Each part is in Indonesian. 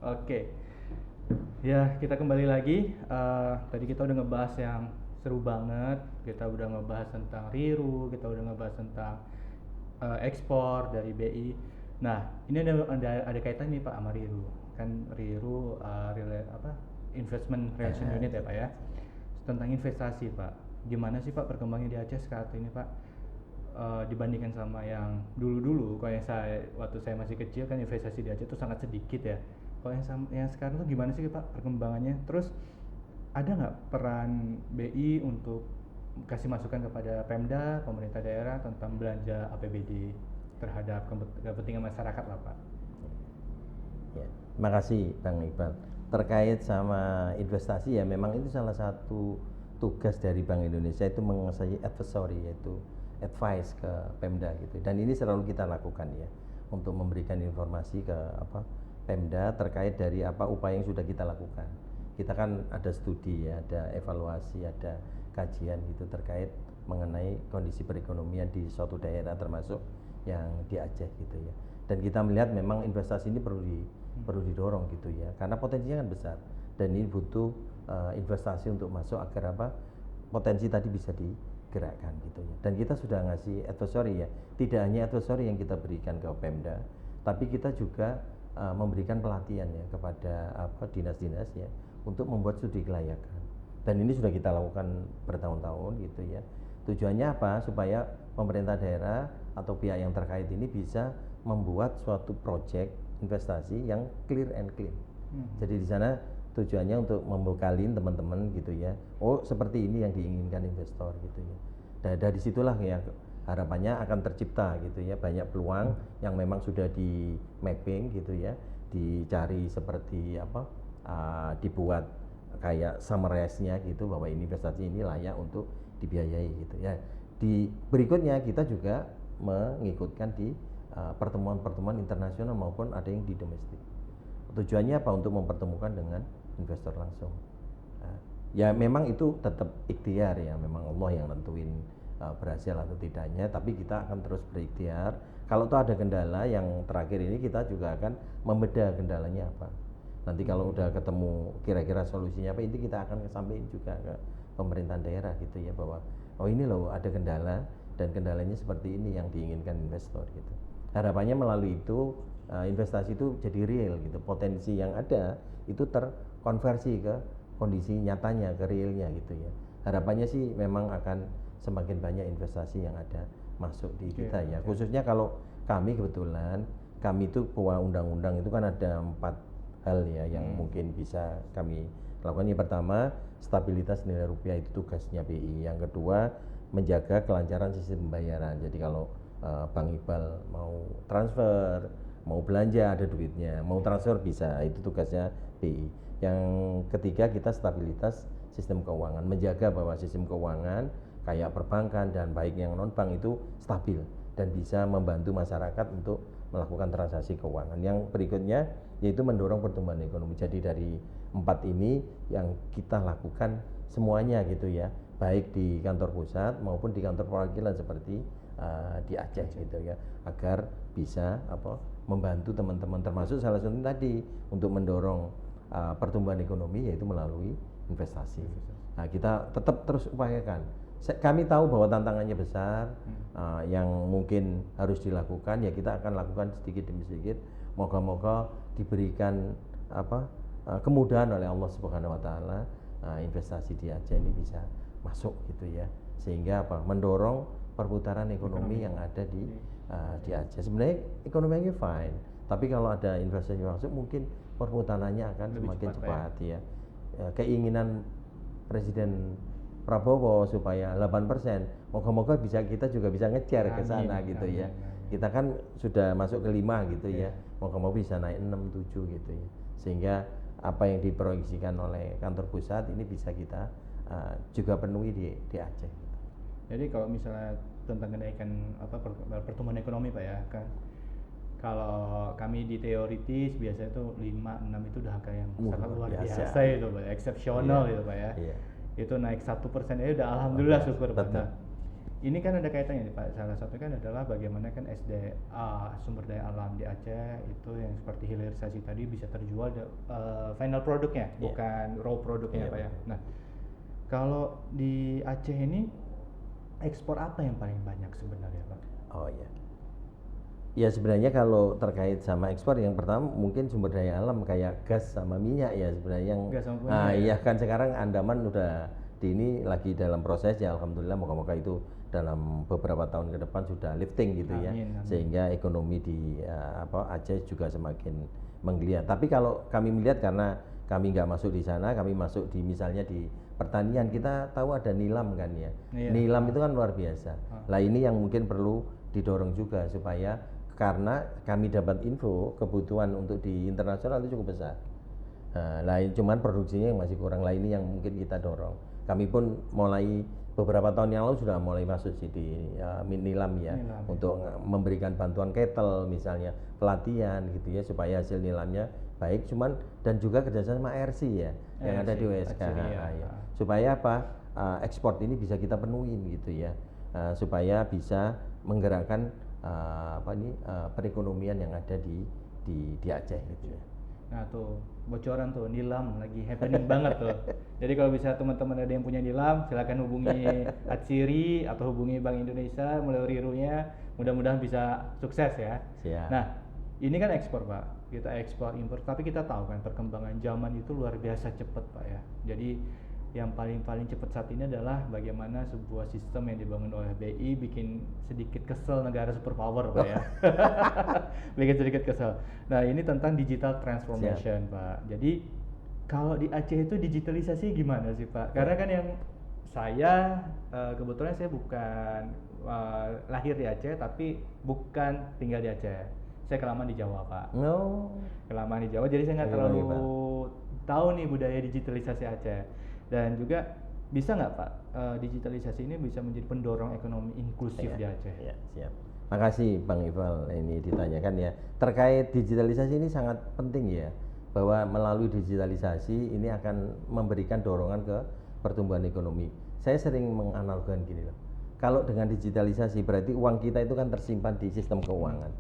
Oke, ya kita kembali lagi. Tadi kita udah ngebahas yang seru banget. Kita udah ngebahas tentang Riru, kita udah ngebahas tentang ekspor dari BI. Nah, ini ada kaitan nih Pak sama Riru. Kan Riru Investment Relation Unit ya Pak ya. Tentang investasi Pak. Gimana sih Pak perkembangannya di Aceh saat ini Pak? Dibandingkan sama yang dulu-dulu, kalau yang waktu saya masih kecil kan investasi di Aceh itu sangat sedikit ya. Kalau yang sekarang tuh gimana sih Pak perkembangannya? Terus ada nggak peran BI untuk kasih masukan kepada Pemda, pemerintah daerah tentang belanja APBD terhadap kepentingan masyarakat lah Pak? Ya, terima kasih Bang Iqbal. Terkait sama investasi ya memang itu salah satu tugas dari Bank Indonesia itu mengasih advisory yaitu advice ke Pemda gitu. Dan ini selalu kita lakukan ya untuk memberikan informasi ke Pemda terkait dari apa upaya yang sudah kita lakukan. Kita kan ada studi ya, ada evaluasi, ada kajian gitu terkait mengenai kondisi perekonomian di suatu daerah termasuk yang di Aceh gitu ya. Dan kita melihat memang investasi ini perlu didorong gitu ya, karena potensinya kan besar dan ini butuh investasi untuk masuk agar potensi tadi bisa digerakkan gitu ya. Dan kita sudah ngasih advisory ya, tidak hanya advisory yang kita berikan ke Pemda, tapi kita juga memberikan pelatihan ya kepada dinas-dinas ya untuk membuat studi kelayakan. Dan ini sudah kita lakukan bertahun-tahun gitu ya. Tujuannya apa? Supaya pemerintah daerah atau pihak yang terkait ini bisa membuat suatu project investasi yang clear and clean. Jadi di sana tujuannya untuk membekalin teman-teman gitu ya. Oh, seperti ini yang diinginkan investor gitu ya. Dan dari situlah ya harapannya akan tercipta gitu ya banyak peluang yang memang sudah di mapping gitu ya, dicari seperti dibuat kayak summarize-nya gitu bahwa investasi ini layak untuk dibiayai gitu ya. Di berikutnya kita juga mengikutkan di pertemuan-pertemuan internasional maupun ada yang di domestik. Tujuannya apa? Untuk mempertemukan dengan investor langsung. Nah, ya memang itu tetap ikhtiar ya, memang Allah yang nentuin berhasil atau tidaknya, tapi kita akan terus berikhtiar. Kalau tuh ada kendala, yang terakhir ini kita juga akan membedah kendalanya apa. Nanti kalau udah ketemu kira-kira solusinya apa, ini kita akan sampaikan juga ke pemerintahan daerah gitu ya, bahwa oh ini loh ada kendala dan kendalanya seperti ini yang diinginkan investor gitu. Harapannya melalui itu investasi itu jadi real gitu, potensi yang ada itu terkonversi ke kondisi nyatanya, ke realnya gitu ya. Harapannya sih memang akan semakin banyak investasi yang ada masuk di kita ya. Khususnya kalau kami kebetulan kami itu pewa undang-undang itu kan ada 4 hal ya yang mungkin bisa kami lakukan. Yang pertama, stabilitas nilai rupiah itu tugasnya BI. Yang kedua, menjaga kelancaran sistem pembayaran. Jadi kalau Bang Iqbal mau transfer, mau belanja ada duitnya, mau transfer bisa, itu tugasnya BI. Yang ketiga, kita stabilitas sistem keuangan, menjaga bahwa sistem keuangan kayak perbankan dan baik yang non bank itu stabil dan bisa membantu masyarakat untuk melakukan transaksi keuangan. Yang berikutnya yaitu mendorong pertumbuhan ekonomi. Jadi dari 4 ini yang kita lakukan semuanya gitu ya, baik di kantor pusat maupun di kantor perwakilan seperti di Aceh gitu ya, agar bisa membantu teman-teman, termasuk salah satu tadi untuk mendorong pertumbuhan ekonomi yaitu melalui investasi. Nah, kita tetap terus upayakan. Kami tahu bahwa tantangannya besar, yang mungkin harus dilakukan ya kita akan lakukan sedikit demi sedikit. Moga-moga diberikan kemudahan oleh Allah Subhanahu Wa Taala, investasi di Aceh ini bisa masuk gitu ya, sehingga mendorong perputaran ekonomi yang ada di Aceh. Sebenarnya ekonominya fine, tapi kalau ada investasi masuk mungkin perputarannya akan lebih semakin cepat ya. Keinginan Presiden Prabowo supaya 8%, moga-moga kita juga bisa ngejar ke sana gitu ya. Kita kan sudah masuk ke 5 gitu ya, moga-moga bisa naik 6, 7 gitu ya, sehingga apa yang diproyeksikan oleh kantor pusat ini bisa kita juga penuhi di Aceh. Jadi kalau misalnya tentang kenaikan pertumbuhan ekonomi Pak ya kan, kalau kami di teoritis biasanya itu 5-6 itu udah angka yang sangat luar biasa itu Pak, eksepsional itu Pak ya. Itu naik 1% udah alhamdulillah syukur Pak. ini kan ada kaitannya nih Pak. Salah satu kan adalah bagaimana kan sumber daya alam di Aceh itu yang seperti hilirisasi tadi bisa terjual final produknya, Iya. bukan raw produknya Iya, Pak ya. betul. Nah, kalau di Aceh ini ekspor apa yang paling banyak sebenarnya Pak? Oh ya. Ya sebenarnya kalau terkait sama ekspor yang pertama mungkin sumber daya alam kayak gas sama minyak ya sebenarnya yang Gas sama minyak ya? iya kan sekarang Andaman udah di ini lagi dalam proses ya alhamdulillah moga-moga itu dalam beberapa tahun ke depan sudah lifting gitu ya Amin, amin. sehingga ekonomi di Aceh juga semakin menggeliat. Tapi kalau kami melihat karena kami nggak masuk di sana, kami masuk di misalnya di pertanian kita tahu ada nilam kan ya. Iya. Nilam itu kan luar biasa. Lah ini yang mungkin perlu didorong juga supaya karena kami dapat info kebutuhan untuk di internasional itu cukup besar. Nah, lain cuman produksinya yang masih kurang lah ini yang mungkin kita dorong. Kami pun mulai beberapa tahun yang lalu sudah mulai masuk sih di nilam ya Nilam, untuk memberikan bantuan kettle misalnya pelatihan gitu ya supaya hasil nilamnya baik cuman dan juga kerjasama ARC ya yang ada di ARC, OSK ya. supaya apa ekspor ini bisa kita penuhin gitu ya supaya bisa menggerakkan perekonomian yang ada di Aceh gitu ya. Nah tuh bocoran tuh nilam lagi happening banget tuh. Jadi kalau bisa teman-teman ada yang punya nilam, silakan hubungi Atsiri atau hubungi Bank Indonesia melalui rirunya. Mudah-mudahan bisa sukses ya. Siap. Nah ini kan ekspor Pak, kita ekspor impor. Tapi kita tahu kan perkembangan zaman itu luar biasa cepat Pak ya. Jadi yang paling cepat saat ini adalah bagaimana sebuah sistem yang dibangun oleh BI bikin sedikit kesel negara superpower Pak ya. Bikin sedikit kesel. Nah ini tentang digital transformation Pak. Jadi kalau di Aceh itu digitalisasi gimana sih Pak? Karena kan yang saya kebetulan saya bukan lahir di Aceh tapi bukan tinggal di Aceh. Saya kelamaan di Jawa Pak. No. Kelamaan di Jawa jadi saya nggak terlalu tahu nih budaya digitalisasi Aceh. Dan juga bisa nggak Pak digitalisasi ini bisa menjadi pendorong ekonomi inklusif di Aceh? Ya, siap. Makasih Bang Iqbal ini ditanyakan ya. Terkait digitalisasi ini sangat penting ya bahwa melalui digitalisasi ini akan memberikan dorongan ke pertumbuhan ekonomi. Saya sering menganalogkan gini loh. Kalau dengan digitalisasi berarti uang kita itu kan tersimpan di sistem keuangan.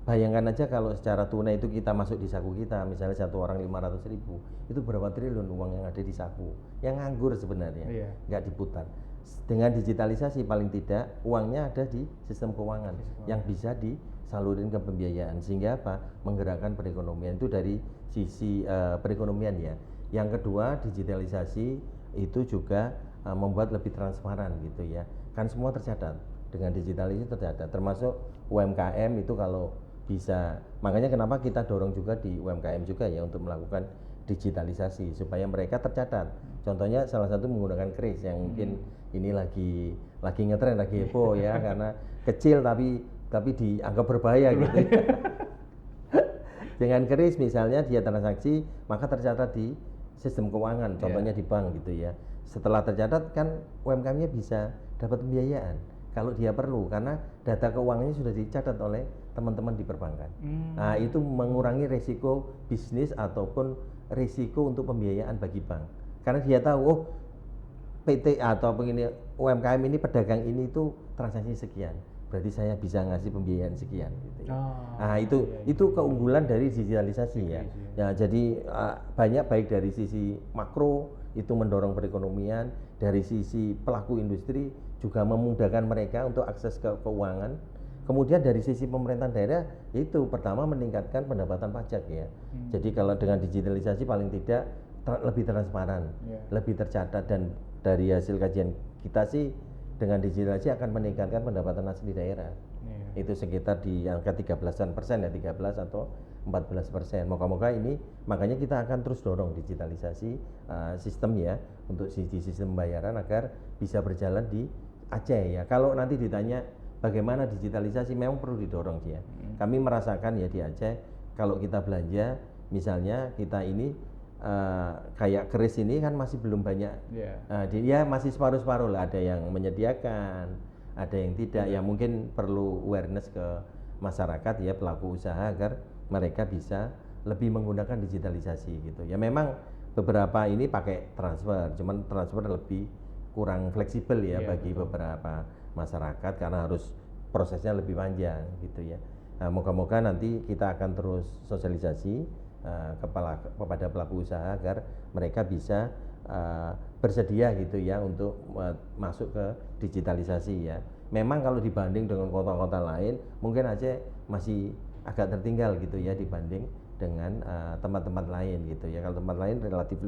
Bayangkan aja kalau secara tunai itu kita masuk di saku kita, misalnya satu orang 500.000, itu berapa triliun uang yang ada di saku, yang nganggur sebenarnya, nggak diputar. Dengan digitalisasi paling tidak uangnya ada di sistem keuangan yang bisa disalurin ke pembiayaan, sehingga apa? Menggerakkan perekonomian itu dari sisi perekonomian ya. Yang kedua digitalisasi itu juga membuat lebih transparan gitu ya, kan semua tercatat dengan digitalisasi tercatat, termasuk UMKM itu kalau bisa, makanya kenapa kita dorong juga di UMKM juga ya untuk melakukan digitalisasi supaya mereka tercatat. Contohnya salah satu menggunakan kris yang mungkin ini lagi ngetren, lagi heboh ya karena kecil tapi dianggap berbahaya gitu. Dengan kris misalnya dia transaksi maka tercatat di sistem keuangan, contohnya di bank gitu ya. Setelah tercatat kan UMKM-nya bisa dapat pembiayaan kalau dia perlu karena data keuangannya sudah dicatat oleh teman-teman di perbankan. Nah, itu mengurangi risiko bisnis ataupun risiko untuk pembiayaan bagi bank. Karena dia tahu, oh PT atau UMKM ini pedagang ini itu transaksi sekian. Berarti saya bisa ngasih pembiayaan sekian gitu ya. Nah, itu keunggulan dari digitalisasi ya. Ya, jadi banyak baik dari sisi makro itu mendorong perekonomian, dari sisi pelaku industri juga memudahkan mereka untuk akses ke keuangan. Kemudian dari sisi pemerintah daerah itu pertama meningkatkan pendapatan pajak ya. Jadi kalau dengan digitalisasi paling tidak lebih transparan, lebih tercatat dan dari hasil kajian kita sih dengan digitalisasi akan meningkatkan pendapatan asli daerah. Itu sekitar di angka 13% ya, 13 atau 14%. Moga-moga ini makanya kita akan terus dorong digitalisasi sistem ya untuk sisi sistem pembayaran agar bisa berjalan di Aceh ya. Kalau nanti ditanya bagaimana digitalisasi memang perlu didorong ya. Kami merasakan ya di Aceh kalau kita belanja misalnya kita ini kayak keris ini kan masih belum banyak, dia masih separuh-separuh lah, ada yang menyediakan, ada yang tidak, ya mungkin perlu awareness ke masyarakat ya pelaku usaha agar mereka bisa lebih menggunakan digitalisasi gitu. Ya memang beberapa ini pakai transfer, cuman transfer lebih kurang fleksibel ya bagi betul. Beberapa masyarakat karena harus prosesnya lebih panjang gitu ya. Nah, moga-moga nanti kita akan terus sosialisasi kepada pelaku usaha agar mereka bisa bersedia gitu ya untuk masuk ke digitalisasi ya. Memang kalau dibanding dengan kota-kota lain mungkin Aceh masih agak tertinggal gitu ya dibanding dengan tempat-tempat lain gitu ya. Kalau tempat lain relatif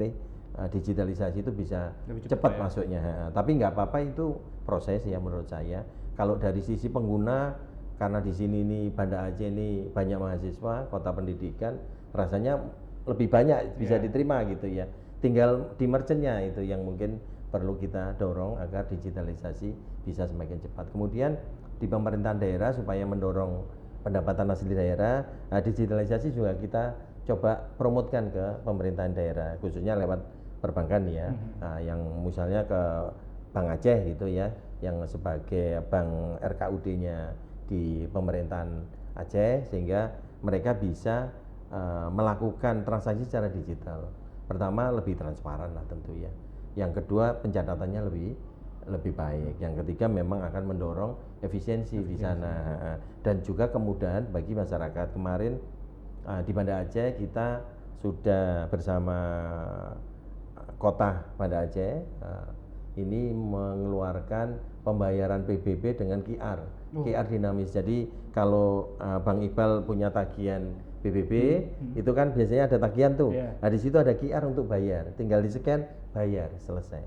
digitalisasi itu bisa cepat ya masuknya. Tapi nggak apa-apa, itu proses ya menurut saya. Kalau dari sisi pengguna, karena di sini nih Banda Aceh ini banyak mahasiswa, kota pendidikan, rasanya lebih banyak bisa diterima gitu ya. Tinggal di merchantnya itu yang mungkin perlu kita dorong agar digitalisasi bisa semakin cepat. Kemudian di pemerintahan daerah supaya mendorong pendapatan asli daerah, digitalisasi juga kita coba promotkan ke pemerintahan daerah, khususnya lewat perbankan ya. Yang misalnya ke Bank Aceh gitu ya, yang sebagai bank RKUD-nya di pemerintahan Aceh, sehingga mereka bisa melakukan transaksi secara digital. Pertama, lebih transparan lah tentu ya. Yang kedua, pencatatannya lebih baik. Yang ketiga, memang akan mendorong efisiensi di sana dan juga kemudahan bagi masyarakat. Kemarin di Banda Aceh kita sudah bersama Kota Banda Aceh ini mengeluarkan pembayaran PBB dengan QR. QR dinamis. Jadi kalau Bang Iqbal punya tagihan PBB, itu kan biasanya ada tagihan tuh. Nah di situ ada QR untuk bayar, tinggal di scan, bayar, selesai.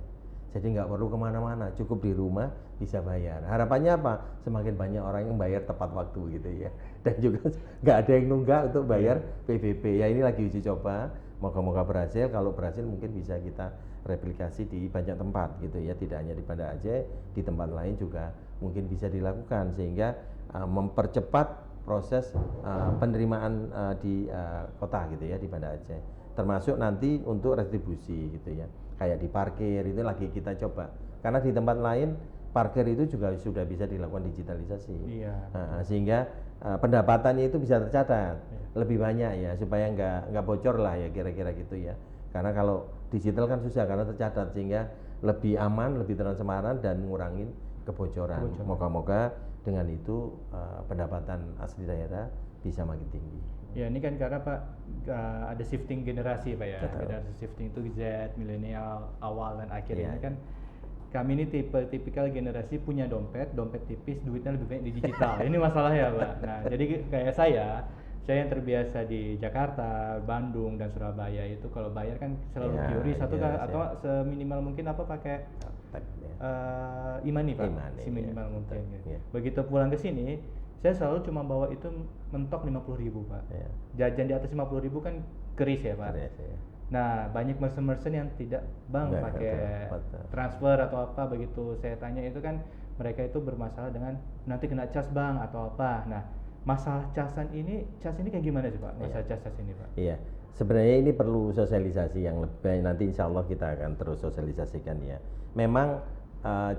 Jadi nggak perlu kemana-mana, cukup di rumah bisa bayar. Harapannya apa? Semakin banyak orang yang bayar tepat waktu gitu ya. Dan juga nggak ada yang nunggak untuk bayar PBB. Ya ini lagi uji coba, moga-moga berhasil. Kalau berhasil mungkin bisa kita replikasi di banyak tempat gitu ya, tidak hanya di Banda Aceh, di tempat lain juga mungkin bisa dilakukan sehingga mempercepat proses penerimaan di kota gitu ya, di Banda Aceh, termasuk nanti untuk retribusi gitu ya, kayak di parkir itu lagi kita coba, karena di tempat lain parkir itu juga sudah bisa dilakukan digitalisasi. Sehingga pendapatannya itu bisa tercatat lebih banyak ya, supaya nggak bocor lah ya, kira-kira gitu ya. Karena kalau digital kan susah karena tercatat, sehingga lebih aman, lebih transparan dan ngurangin kebocoran. Moga-moga dengan itu pendapatan asli daerah bisa makin tinggi. Ya ini kan karena Pak ada shifting generasi Pak ya. Generasi shifting itu Z, milenial, awal dan akhir ini kan kami ini tipikal generasi punya dompet tipis, duitnya lebih banyak di digital. Ini masalahnya Pak. Nah jadi kayak saya yang terbiasa di Jakarta, Bandung dan Surabaya itu kalau bayar kan selalu QRIS atau seminimal mungkin apa pakai e-money Pak, seminimal mungkin. Begitu pulang ke sini, saya selalu cuma bawa itu mentok 50.000 Pak. Jajan di atas 50.000 kan keris ya Pak. Nah banyak merchant yang tidak pakai transfer atau apa, begitu saya tanya itu kan mereka itu bermasalah dengan nanti kena cas Bang atau apa. Nah masalah cas ini kayak gimana sih Pak? Masalah cas ini Pak? Iya, sebenarnya ini perlu sosialisasi yang lebih, nanti insya Allah kita akan terus sosialisasikan ya. Memang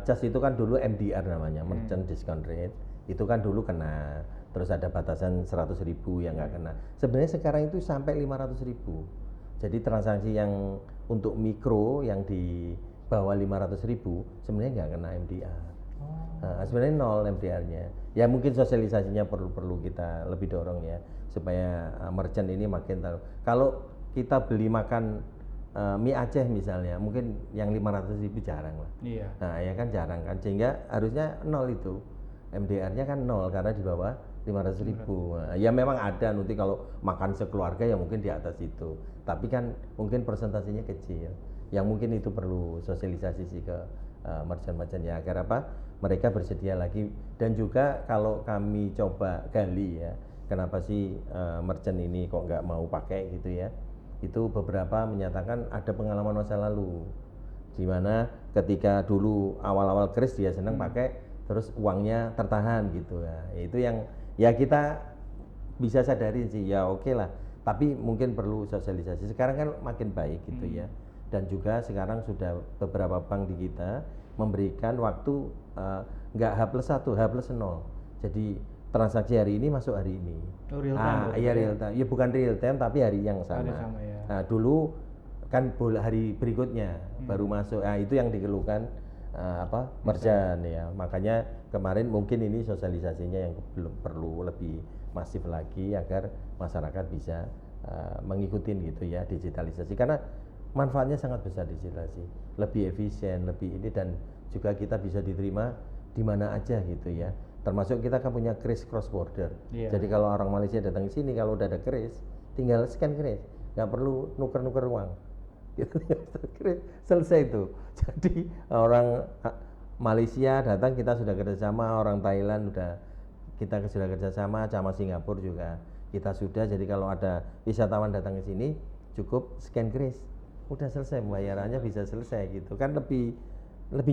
cas itu kan dulu MDR namanya, Merchant Discount Rate, itu kan dulu kena, terus ada batasan 100.000 yang nggak kena. Sebenarnya sekarang itu sampai 500.000. Jadi transaksi yang untuk mikro yang di bawah 500.000 sebenarnya nggak kena MDR. Sebenarnya nol MDR-nya. Ya mungkin sosialisasinya perlu kita lebih dorong ya, supaya merchant ini makin tahu. Kalau kita beli makan mie Aceh misalnya, mungkin yang 500.000 jarang lah. Nah ya kan jarang kan, sehingga harusnya nol itu. MDR-nya kan nol karena di bawah 500.000. Nah, ya memang ada nanti kalau makan sekeluarga ya mungkin di atas itu. Tapi kan mungkin persentasenya kecil. Yang mungkin itu perlu sosialisasi sih ke merchant-merchant ya, agar apa? Mereka bersedia lagi. Dan juga kalau kami coba gali ya, kenapa sih merchant ini kok nggak mau pakai gitu ya, itu beberapa menyatakan ada pengalaman masa lalu, di mana ketika dulu awal-awal kris dia senang pakai, terus uangnya tertahan gitu ya. Itu yang ya kita bisa sadarin sih ya, oke lah, tapi mungkin perlu sosialisasi. Sekarang kan makin baik gitu ya. Dan juga sekarang sudah beberapa bank di kita memberikan waktu nggak H+1, H+0. Jadi transaksi hari ini masuk hari ini. Real time. Iya real time. Ya bukan real time tapi hari yang sama. Nah, dulu kan hari berikutnya baru masuk. Nah, itu yang dikeluhkan merchant ya. Makanya kemarin mungkin ini sosialisasinya yang belum perlu lebih masif lagi agar masyarakat bisa mengikuti gitu ya digitalisasi, karena manfaatnya sangat besar digitalisasi, lebih efisien, lebih ini, dan juga kita bisa diterima di mana aja gitu ya. Termasuk kita kan punya kris cross border. Jadi kalau orang Malaysia datang ke sini, kalau udah ada kris, tinggal scan kris, nggak perlu nuker-nuker uang. Gitu, selesai itu. Jadi orang Malaysia datang, kita sudah kerjasama, orang Thailand kita sudah kerjasama, sama Singapura juga kita sudah. Jadi kalau ada wisatawan datang ke sini, cukup scan kris, udah selesai pembayarannya, bisa selesai gitu kan, lebih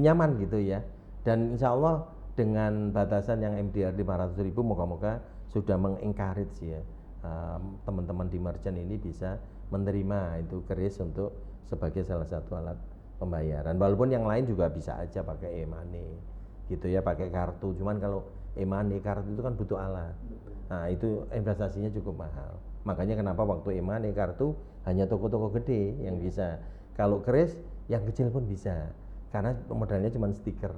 nyaman gitu ya. Dan insya Allah dengan batasan yang MDR 500.000, moga-moga sudah mengencourage ya teman-teman di merchant ini bisa menerima itu kris untuk sebagai salah satu alat pembayaran. Walaupun yang lain juga bisa aja pakai e-money gitu ya, pakai kartu. Cuman kalau e-money, kartu itu kan butuh alat. Nah, itu investasinya cukup mahal. Makanya kenapa waktu e-money, kartu hanya toko-toko gede yang bisa. Kalau kris yang kecil pun bisa. Karena modalnya cuma stiker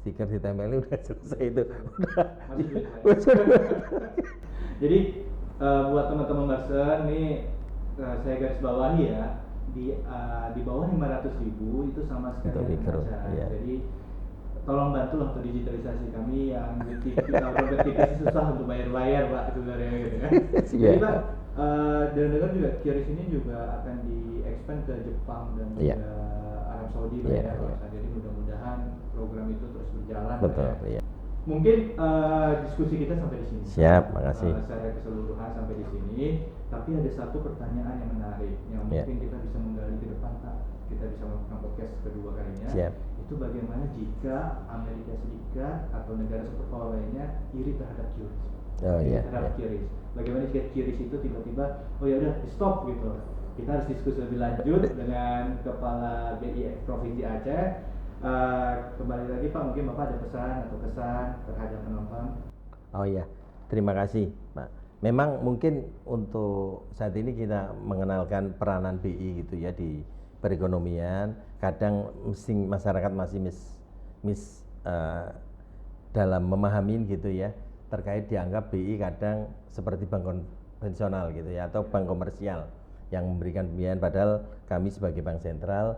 ditempelin udah selesai itu. Jadi buat teman-teman merchant nih, saya garis bawahi ya, di bawah 500.000 itu sama sekali mikro, ya. Jadi tolong bantu untuk digitalisasi kami yang tipis susah untuk bayar Pak sebenarnya gitu kan. Jadi Pak, dengar juga QRIS ini juga akan di-expand ke Jepang dan juga Arab Saudi ya. Jadi mudah-mudahan program itu terus berjalan. Betul, ya. Mungkin diskusi kita sampai di sini. Siap, makasih. Secara keseluruhan sampai di sini. Tapi ada satu pertanyaan yang menarik yang mungkin kita bisa menggali ke depan, Pak. Kita bisa melakukan podcast kedua kalinya. Siap. Itu bagaimana jika Amerika Serikat atau negara superpower lainnya iri terhadap QRIS? Terhadap QRIS. Bagaimana jika QRIS itu tiba-tiba, oh ya udah stop gitu. Kita harus diskusi lebih lanjut dengan Kepala BI Provinsi Aceh. Kembali lagi Pak, mungkin Bapak ada pesan atau kesan terhadap penonton. Oh iya, terima kasih Pak. Memang mungkin untuk saat ini kita mengenalkan peranan BI gitu ya di perekonomian. Kadang masyarakat masih dalam memahami gitu ya, terkait dianggap BI kadang seperti bank konvensional gitu ya, atau bank komersial yang memberikan pembiayaan, padahal kami sebagai bank sentral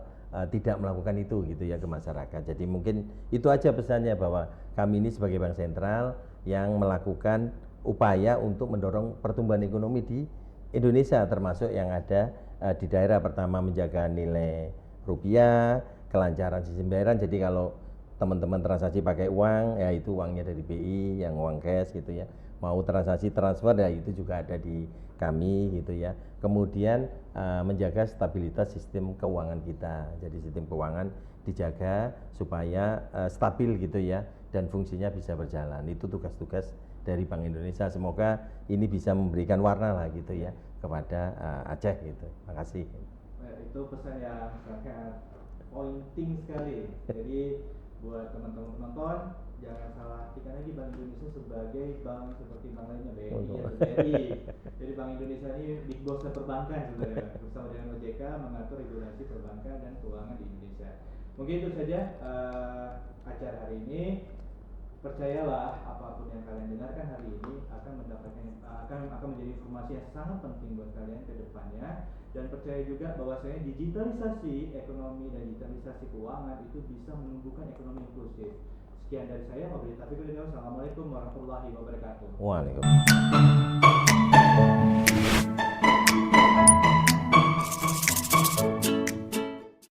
tidak melakukan itu gitu ya ke masyarakat. Jadi mungkin itu aja pesannya, bahwa kami ini sebagai bank sentral yang melakukan upaya untuk mendorong pertumbuhan ekonomi di Indonesia, termasuk yang ada di daerah. Pertama, menjaga nilai rupiah, kelancaran sistem pembayaran. Jadi kalau teman-teman transaksi pakai uang, ya itu uangnya dari BI, yang uang cash gitu ya. Mau transaksi transfer, ya itu juga ada di kami gitu ya. Kemudian menjaga stabilitas sistem keuangan kita. Jadi sistem keuangan dijaga supaya stabil gitu ya, dan fungsinya bisa berjalan. Itu tugas-tugas dari Bank Indonesia. Semoga ini bisa memberikan warna lah gitu ya kepada Aceh gitu. Makasih. Itu pesan yang sangat pointing sekali. Jadi buat teman-teman penonton, jangan salah artikan lagi Bank Indonesia sebagai bank seperti bank lainnya, BRI atau BRI. Jadi Bank Indonesia ini big boss perbankan sebenarnya, bersama dengan OJK mengatur regulasi perbankan dan keuangan di Indonesia. Mungkin itu saja acara hari ini. Percayalah, apapun yang kalian dengarkan hari ini akan menjadi informasi yang sangat penting buat kalian ke depannya. Dan percaya juga bahwasanya digitalisasi ekonomi dan digitalisasi keuangan itu bisa menumbuhkan ekonomi inklusif. Sekian dari saya, Assalamualaikum warahmatullahi wabarakatuh. Waalaikumsalam.